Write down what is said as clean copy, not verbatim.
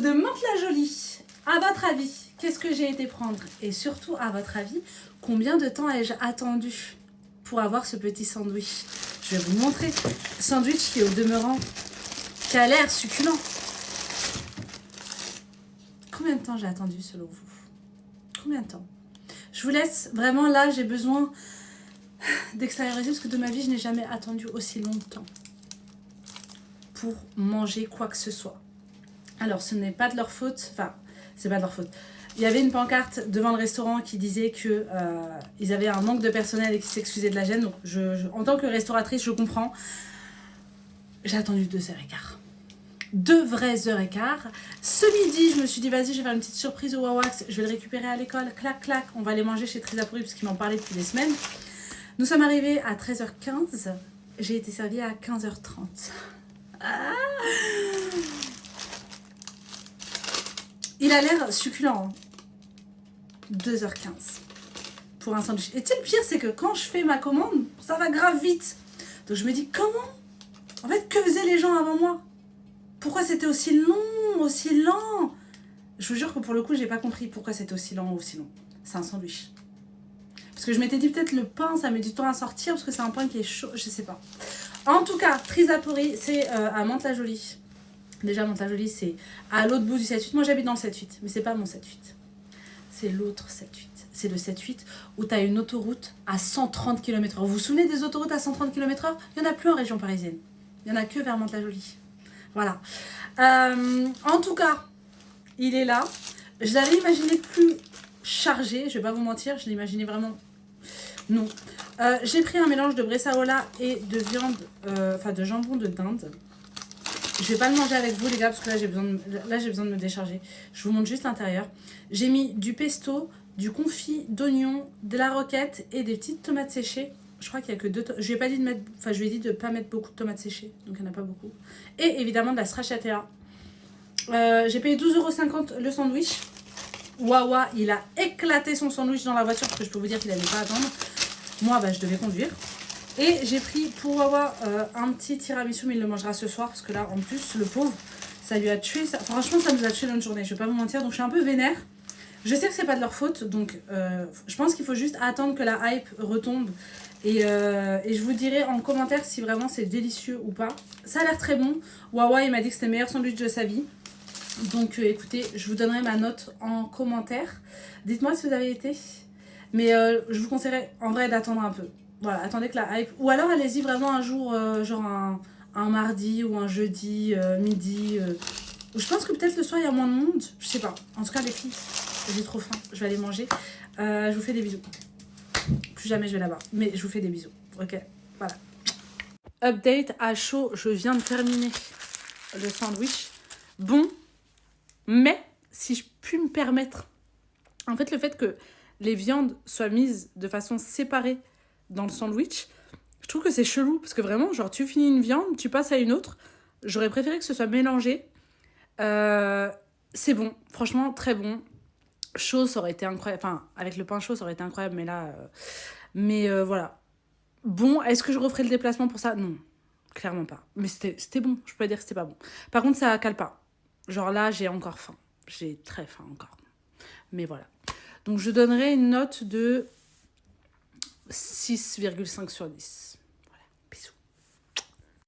de Mantes-la-Jolie. À votre avis, qu'est-ce que j'ai été prendre? Et surtout, à votre avis, combien de temps ai-je attendu pour avoir ce petit sandwich? Je vais vous montrer. Sandwich qui, au demeurant, qui a l'air succulent. Combien de temps j'ai attendu selon vous? Combien de temps? Je vous laisse. Vraiment, là, j'ai besoin d'extérioriser parce que de ma vie, je n'ai jamais attendu aussi longtemps pour manger quoi que ce soit. Alors, ce n'est pas de leur faute. Enfin, c'est pas de leur faute. Il y avait une pancarte devant le restaurant qui disait que ils avaient un manque de personnel et qu'ils s'excusaient de la gêne. Donc, en tant que restauratrice, je comprends. J'ai attendu 2h15. 2 vraies heures et quart. Ce midi, je me suis dit, vas-y, je vais faire une petite surprise au Wawax. Je vais le récupérer à l'école. Clac, clac. On va aller manger chez Trisapuri parce qu'il m'en parlait depuis des semaines. Nous sommes arrivés à 13h15. J'ai été servie à 15h30. Ah, il a l'air succulent. 2h15 pour un sandwich. Et tu sais, le pire, c'est que quand je fais ma commande, ça va grave vite. Donc je me dis, comment? En fait, que faisaient les gens avant moi? Pourquoi c'était aussi long, aussi lent? Je vous jure que pour le coup, j'ai pas compris pourquoi c'était aussi lent ou aussi long. C'est un sandwich. Parce que je m'étais dit peut-être le pain, ça met du temps à sortir parce que c'est un pain qui est chaud, je sais pas. En tout cas, Trisapuri, c'est à Mantes-la-Jolie. Déjà, Mantes-la-Jolie, c'est à l'autre bout du 7-8. Moi, j'habite dans le 7-8, mais c'est pas mon 7-8. C'est l'autre 7-8. C'est le 7-8 où tu as une autoroute à 130 km/h. Vous vous souvenez des autoroutes à 130 km/h? Il n'y en a plus en région parisienne. Il n'y en a que vers Mantes-la-Jolie. Voilà. En tout cas, il est là. Je l'avais imaginé plus chargé, je vais pas vous mentir, je l'imaginais vraiment... Non. J'ai pris un mélange de bressaola et de viande, enfin de jambon de dinde. Je vais pas le manger avec vous les gars parce que là j'ai besoin de me décharger. Je vous montre juste l'intérieur. J'ai mis du pesto, du confit d'oignon, de la roquette et des petites tomates séchées. Je crois qu'il y a que 2 tomates. Je lui ai pas dit de mettre, enfin je lui ai dit de pas mettre beaucoup de tomates séchées, donc il n'y en a pas beaucoup. Et évidemment de la stracciatella. J'ai payé 12,50 € le sandwich. Wawa, il a éclaté son sandwich dans la voiture parce que je peux vous dire qu'il n'allait pas attendre. Moi, bah, je devais conduire. Et j'ai pris pour Wawa un petit tiramisu, mais il le mangera ce soir parce que là, en plus, le pauvre, ça lui a tué. Franchement, ça nous a tué notre journée, je vais pas vous mentir. Donc, je suis un peu vénère. Je sais que c'est pas de leur faute, donc je pense qu'il faut juste attendre que la hype retombe. Et je vous dirai en commentaire si vraiment c'est délicieux ou pas. Ça a l'air très bon. Wawa, il m'a dit que c'était le meilleur sandwich de sa vie. Donc écoutez, je vous donnerai ma note en commentaire. Dites-moi si vous avez été. Mais je vous conseillerais en vrai d'attendre un peu. Voilà, attendez que la hype... Ou alors allez-y vraiment un jour, genre un mardi ou un jeudi, midi. Où je pense que peut-être le soir il y a moins de monde. Je sais pas. En tout cas les filles, j'ai trop faim. Je vais aller manger. Je vous fais des bisous. Plus jamais je vais là-bas. Mais je vous fais des bisous. Ok, voilà. Update à chaud. Je viens de terminer le sandwich. Bon. Mais, si je puis me permettre, en fait, le fait que les viandes soient mises de façon séparée dans le sandwich, je trouve que c'est chelou. Parce que vraiment, genre, tu finis une viande, tu passes à une autre. J'aurais préféré que ce soit mélangé. C'est bon. Franchement, très bon. Chaud, ça aurait été incroyable. Enfin, avec le pain chaud, ça aurait été incroyable. Mais là... voilà. Bon, est-ce que je referai le déplacement pour ça? Non, clairement pas. Mais c'était bon. Je peux pas dire que c'était pas bon. Par contre, ça cale pas. Genre là, j'ai encore faim. J'ai très faim encore. Mais voilà. Donc, je donnerai une note de 6,5 sur 10.